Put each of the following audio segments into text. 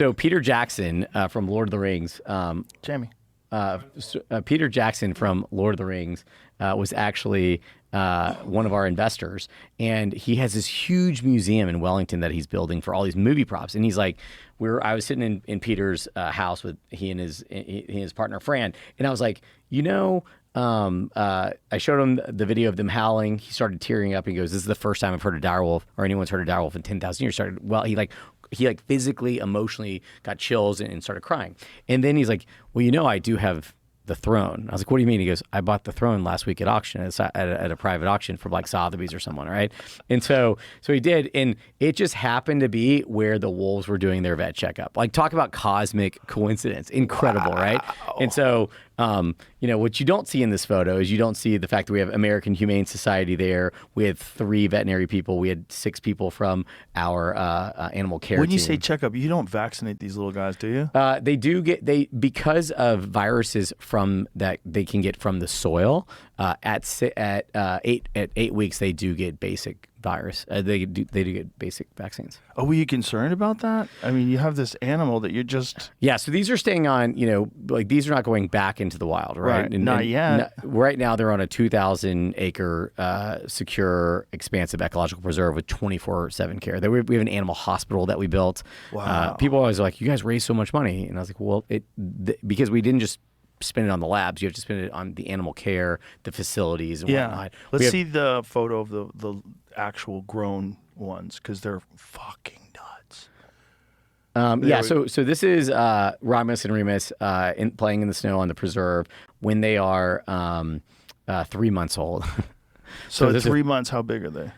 So Peter Jackson from Lord of the Rings. Jamie. Peter Jackson from Lord of the Rings was actually one of our investors, and he has this huge museum in Wellington that he's building for all these movie props. And he's like, I was sitting in Peter's house with he and his partner Fran, and I was like, I showed him the video of them howling. He started tearing up. And he goes, "This is the first time I've heard a direwolf, or anyone's heard a direwolf in 10,000 years." He physically, emotionally got chills and started crying. And then he's like, "Well, I do have the throne." I was like, "What do you mean?" He goes, "I bought the throne last week at auction, at a private auction from like Sotheby's or someone, right?" And so he did, and it just happened to be where the wolves were doing their vet checkup. Like, talk about cosmic coincidence, incredible, right? And so, what you don't see in this photo is you don't see the fact that we have American Humane Society there. We had 3 veterinary people. We had 6 people from our animal care team. When you say checkup, you don't vaccinate these little guys, do you? They do because of viruses that they can get from the soil. At 8 weeks, they do get basic virus. They do get basic vaccines. Oh, were you concerned about that? I mean, you have this animal that you're just... Yeah, so these are staying on, these are not going back into the wild, right? Not yet. Right now, they're on a 2,000-acre secure, expansive ecological preserve with 24/7 care. We have an animal hospital that we built. Wow. People always are like, "You guys raise so much money." And I was like, well, because we didn't just spend it on the labs. You have to spend it on the animal care, the facilities, and whatnot. Let's see the photo of the actual grown ones, because they're fucking nuts. So this is Romulus and Remus playing in the snow on the preserve when they are 3 months old. So at 3 months, how big are they?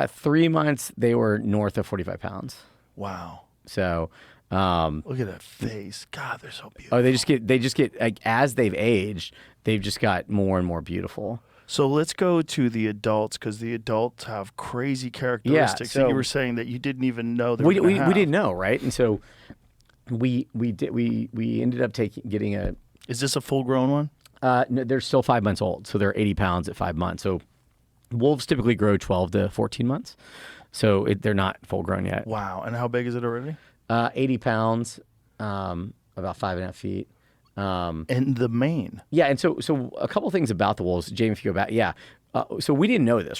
3 months, they were north of 45 pounds. Wow. So... look at that face. God, they're so beautiful. Oh, they just get like, as they've aged, they've just got more and more beautiful. So let's go to the adults, because the adults have crazy characteristics that you were saying that you didn't even know they were gonna have. We didn't know, right? And so we ended up getting a... Is this a full-grown one? No, they're still 5 months old, so they're 80 pounds at 5 months. So wolves typically grow 12 to 14 months, so they're not full-grown yet. Wow. And how big is it already? 80 pounds, about 5.5 feet. And the mane. Yeah, and so a couple things about the wolves, Jamie, if you go back, so we didn't know this,